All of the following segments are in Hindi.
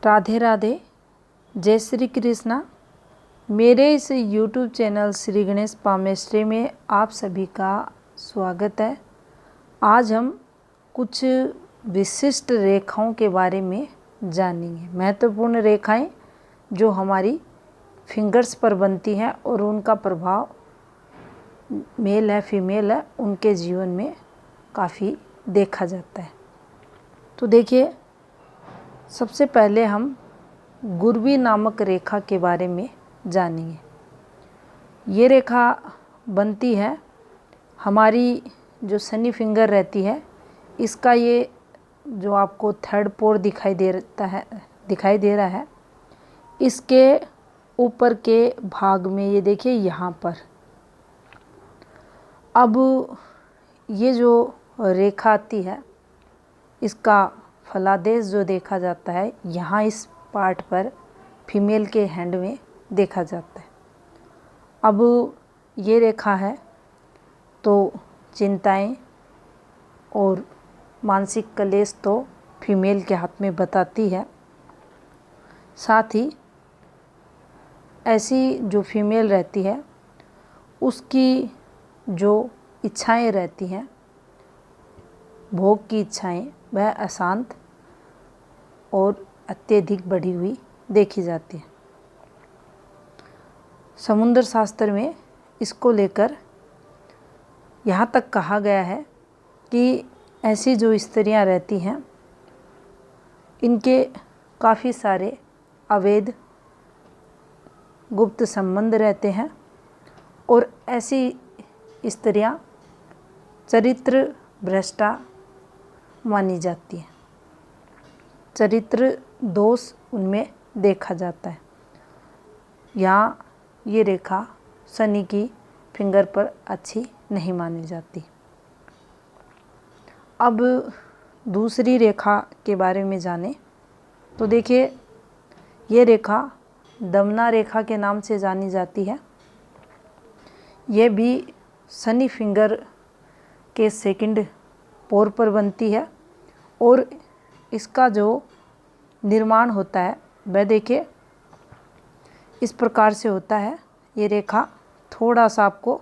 राधे राधे, जय श्री कृष्णा। मेरे इस YouTube चैनल श्री गणेश पामेश्वरी में आप सभी का स्वागत है। आज हम कुछ विशिष्ट रेखाओं के बारे में जानेंगे। महत्वपूर्ण रेखाएं जो हमारी फिंगर्स पर बनती हैं और उनका प्रभाव मेल है फीमेल है उनके जीवन में काफ़ी देखा जाता है। तो देखिए, सबसे पहले हम गुरवी नामक रेखा के बारे में जानेंगे। ये रेखा बनती है, हमारी जो शनि फिंगर रहती है इसका ये जो आपको थर्ड पोर दिखाई दे रहा है, इसके ऊपर के भाग में ये देखिए यहाँ पर। अब ये जो रेखा आती है इसका फलादेश जो देखा जाता है यहाँ इस पार्ट पर फीमेल के हैंड में देखा जाता है। अब ये रेखा है तो चिंताएं और मानसिक क्लेश तो फीमेल के हाथ में बताती है। साथ ही ऐसी जो फीमेल रहती है उसकी जो इच्छाएं रहती हैं, भोग की इच्छाएं, वह अशांत और अत्यधिक बढ़ी हुई देखी जाती है। समुद्र शास्त्र में इसको लेकर यहाँ तक कहा गया है कि ऐसी जो स्त्रियाँ रहती हैं इनके काफ़ी सारे अवैध गुप्त संबंध रहते हैं और ऐसी स्त्रियाँ चरित्र भ्रष्टा मानी जाती है। चरित्र दोष उनमें देखा जाता है। यहाँ ये रेखा शनि की फिंगर पर अच्छी नहीं मानी जाती। अब दूसरी रेखा के बारे में जानें तो देखिए, ये रेखा दमना रेखा के नाम से जानी जाती है। ये भी शनि फिंगर के सेकंड पोर पर बनती है और इसका जो निर्माण होता है वह देखिए इस प्रकार से होता है। ये रेखा थोड़ा सा आपको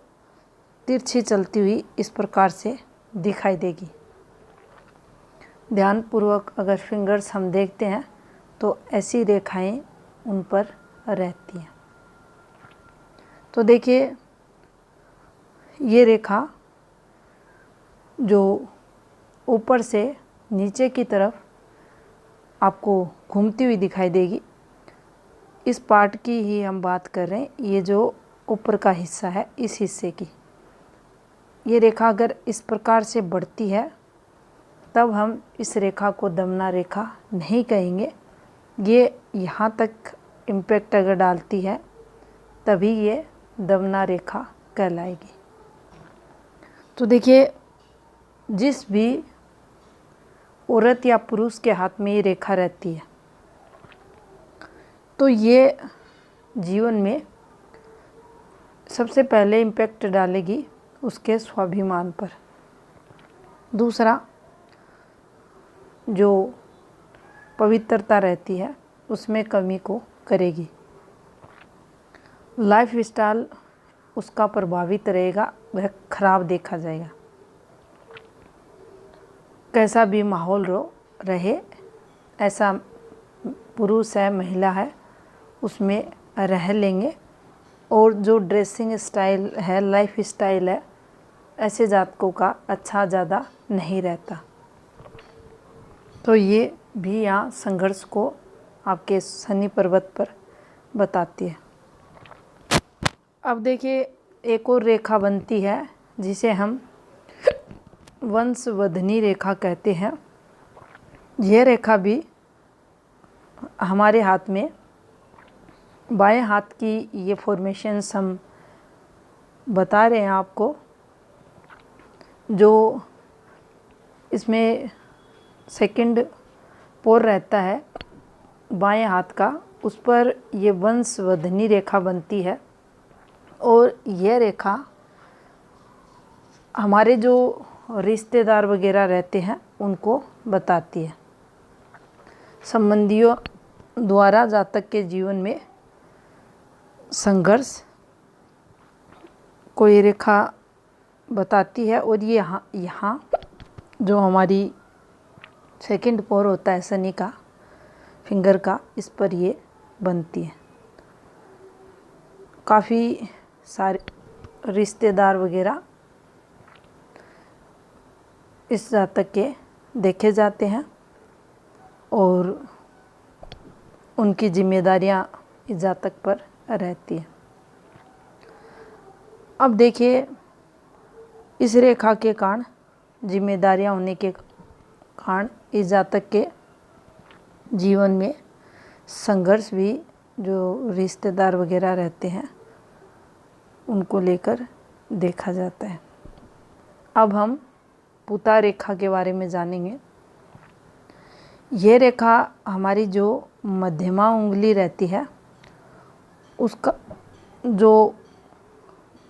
तिरछी चलती हुई इस प्रकार से दिखाई देगी। ध्यानपूर्वक अगर फिंगर्स हम देखते हैं तो ऐसी रेखाएं उन पर रहती हैं। तो देखिए, ये रेखा जो ऊपर से नीचे की तरफ आपको घूमती हुई दिखाई देगी, इस पार्ट की ही हम बात कर रहे हैं। ये जो ऊपर का हिस्सा है इस हिस्से की ये रेखा अगर इस प्रकार से बढ़ती है तब हम इस रेखा को दमना रेखा नहीं कहेंगे। ये यहाँ तक इम्पैक्ट अगर डालती है तभी ये दमना रेखा कहलाएगी। तो देखिए, जिस भी औरत या पुरुष के हाथ में ये रेखा रहती है तो ये जीवन में सबसे पहले इम्पैक्ट डालेगी उसके स्वाभिमान पर। दूसरा, जो पवित्रता रहती है उसमें कमी को करेगी। लाइफ स्टाइल उसका प्रभावित रहेगा, वह खराब देखा जाएगा। कैसा भी माहौल रहे, ऐसा पुरुष है महिला है उसमें रह लेंगे। और जो ड्रेसिंग स्टाइल है, लाइफ स्टाइल है, ऐसे जातकों का अच्छा ज़्यादा नहीं रहता। तो ये भी यहाँ संघर्ष को आपके शनि पर्वत पर बताती है। अब देखिए, एक और रेखा बनती है जिसे हम वंशवर्धनी रेखा कहते हैं। यह रेखा भी हमारे हाथ में बाएं हाथ की ये फॉर्मेशंस हम बता रहे हैं आपको। जो इसमें सेकंड पोर रहता है बाएं हाथ का, उस पर ये वंशवर्धनी रेखा बनती है और यह रेखा हमारे जो रिश्तेदार वगैरह रहते हैं उनको बताती है। संबंधियों द्वारा जातक के जीवन में संघर्ष को ये रेखा बताती है। और ये यहाँ जो हमारी सेकंड पोर होता है शनि का, फिंगर का, इस पर ये बनती है। काफ़ी सारे रिश्तेदार वगैरह इस जातक के देखे जाते हैं और उनकी जिम्मेदारियां इस जातक पर रहती हैं। अब देखिए, इस रेखा के कारण, जिम्मेदारियां होने के कारण इस जातक के जीवन में संघर्ष भी, जो रिश्तेदार वगैरह रहते हैं उनको लेकर देखा जाता है। अब हम पुता रेखा के बारे में जानेंगे। ये रेखा हमारी जो मध्यमा उंगली रहती है उसका जो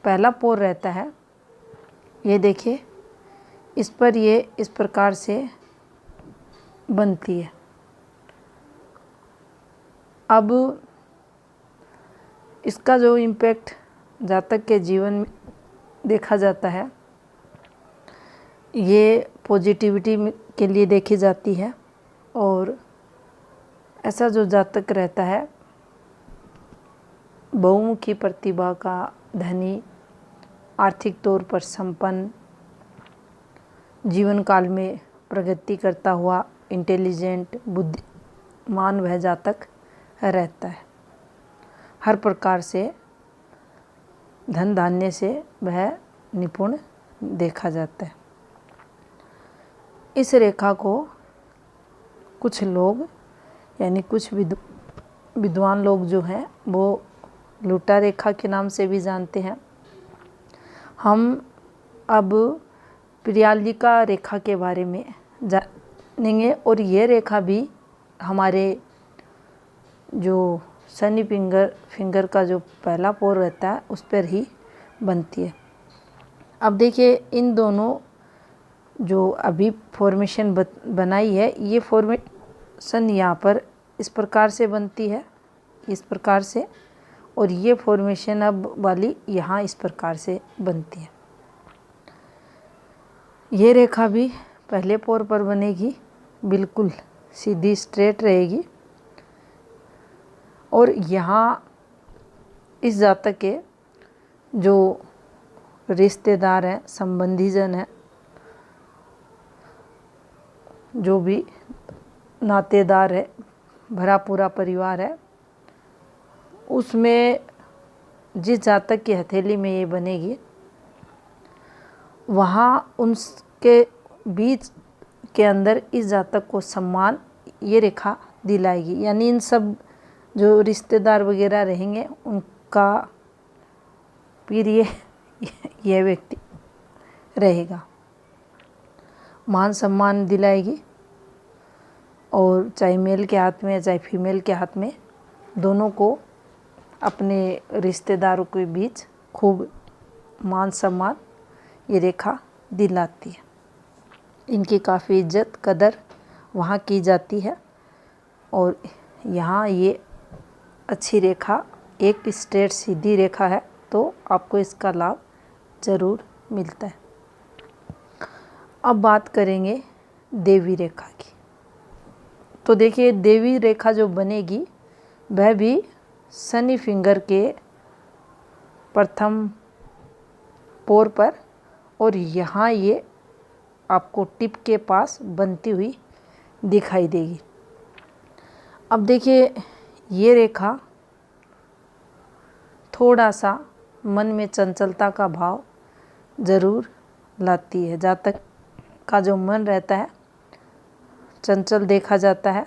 पहला पोर रहता है, ये देखिए इस पर ये इस प्रकार से बनती है। अब इसका जो इम्पैक्ट जातक के जीवन में देखा जाता है, ये पॉजिटिविटी के लिए देखी जाती है। और ऐसा जो जातक रहता है, बहुमुखी प्रतिभा का धनी, आर्थिक तौर पर संपन्न, जीवन काल में प्रगति करता हुआ, इंटेलिजेंट, बुद्धिमान वह जातक रहता है। हर प्रकार से धन धान्य से वह निपुण देखा जाता है। इस रेखा को कुछ लोग, यानी कुछ विद्वान लोग जो हैं वो लूटा रेखा के नाम से भी जानते हैं। हम अब प्रियालिका रेखा के बारे में जानेंगे। और ये रेखा भी हमारे जो शनि फिंगर का जो पहला पोर रहता है उस पर ही बनती है। अब देखिए, इन दोनों जो अभी फॉर्मेशन बनाई है, ये फॉर्मेशन यहाँ पर इस प्रकार से बनती है, इस प्रकार से, और ये फॉर्मेशन अब वाली यहाँ इस प्रकार से बनती है। ये रेखा भी पहले पोर पर बनेगी, बिल्कुल सीधी स्ट्रेट रहेगी। और यहाँ इस जातक के जो रिश्तेदार हैं, संबंधी जन हैं, जो भी नातेदार है, भरा पूरा परिवार है, उसमें जिस जातक की हथेली में ये बनेगी, वहाँ उनके बीच के अंदर इस जातक को सम्मान ये रेखा दिलाएगी। यानी इन सब जो रिश्तेदार वगैरह रहेंगे उनका फिर ये व्यक्ति रहेगा, मान सम्मान दिलाएगी। और चाहे मेल के हाथ में या चाहे फीमेल के हाथ में, दोनों को अपने रिश्तेदारों के बीच खूब मान सम्मान ये रेखा दिलाती है। इनकी काफ़ी इज्जत कदर वहाँ की जाती है। और यहाँ ये अच्छी रेखा, एक स्ट्रेट सीधी रेखा है, तो आपको इसका लाभ ज़रूर मिलता है। अब बात करेंगे देवी रेखा की। तो देखिए, देवी रेखा जो बनेगी वह भी शनि फिंगर के प्रथम पोर पर, और यहाँ ये आपको टिप के पास बनती हुई दिखाई देगी। अब देखिए, ये रेखा थोड़ा सा मन में चंचलता का भाव ज़रूर लाती है। जातक का जो मन रहता है चंचल देखा जाता है,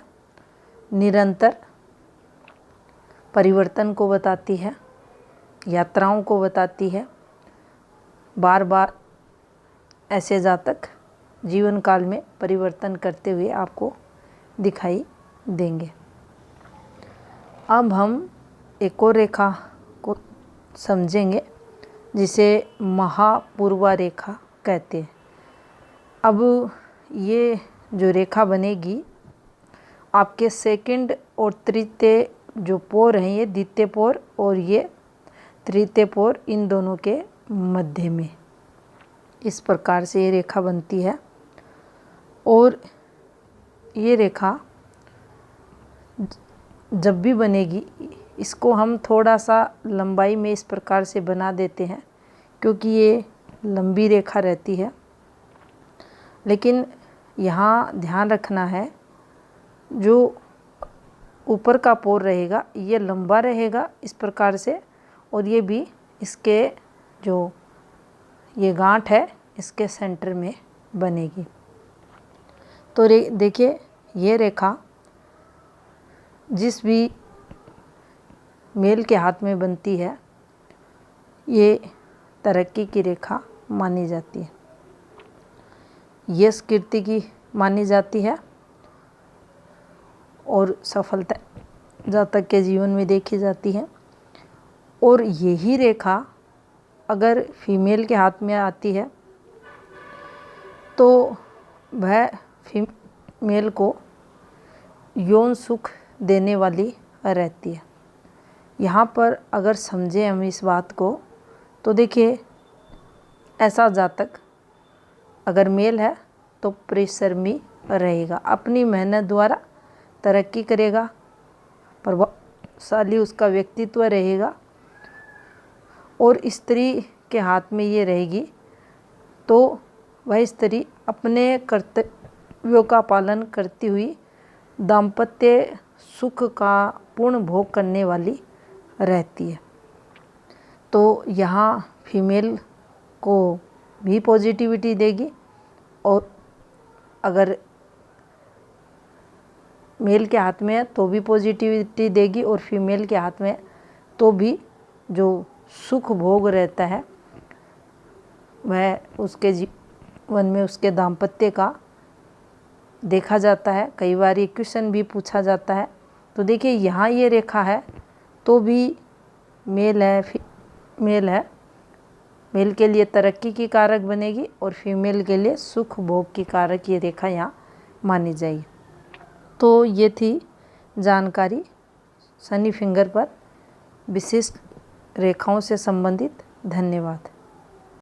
निरंतर परिवर्तन को बताती है, यात्राओं को बताती है। बार बार ऐसे जातक जीवन काल में परिवर्तन करते हुए आपको दिखाई देंगे। अब हम एक और रेखा को समझेंगे जिसे महापूर्वा रेखा कहते हैं। अब ये जो रेखा बनेगी आपके सेकंड और तृतीय जो पोर हैं, ये द्वितीय पोर और ये तृतीय पोर, इन दोनों के मध्य में इस प्रकार से ये रेखा बनती है। और ये रेखा जब भी बनेगी, इसको हम थोड़ा सा लंबाई में इस प्रकार से बना देते हैं क्योंकि ये लंबी रेखा रहती है। लेकिन यहाँ ध्यान रखना है, जो ऊपर का पोर रहेगा ये लंबा रहेगा इस प्रकार से, और ये भी इसके जो ये गांठ है इसके सेंटर में बनेगी। तो देखिए, ये रेखा जिस भी मेल के हाथ में बनती है ये तरक्की की रेखा मानी जाती है, यश कीर्ति की मानी जाती है और सफलता जातक के जीवन में देखी जाती है। और यही रेखा अगर फीमेल के हाथ में आती है तो वह फीमेल को यौन सुख देने वाली रहती है। यहाँ पर अगर समझें हम इस बात को तो देखिए, ऐसा जातक अगर मेल है तो परिश्रमी रहेगा, अपनी मेहनत द्वारा तरक्की करेगा, प्रभावशाली उसका व्यक्तित्व रहेगा। और स्त्री के हाथ में ये रहेगी तो वह स्त्री अपने कर्तव्यों का पालन करती हुई दाम्पत्य सुख का पूर्ण भोग करने वाली रहती है। तो यहाँ फीमेल को भी पॉजिटिविटी देगी, और अगर मेल के हाथ में है तो भी पॉजिटिविटी देगी, और फीमेल के हाथ में तो भी जो सुख भोग रहता है वह उसके जीवन में उसके दाम्पत्य का देखा जाता है। कई बार ये क्वेश्चन भी पूछा जाता है। तो देखिए, यहाँ ये रेखा है तो भी मेल है, मेल के लिए तरक्की की कारक बनेगी और फीमेल के लिए सुख भोग की कारक ये रेखा यहाँ मानी जाएगी। तो ये थी जानकारी शनि फिंगर पर विशिष्ट रेखाओं से संबंधित। धन्यवाद।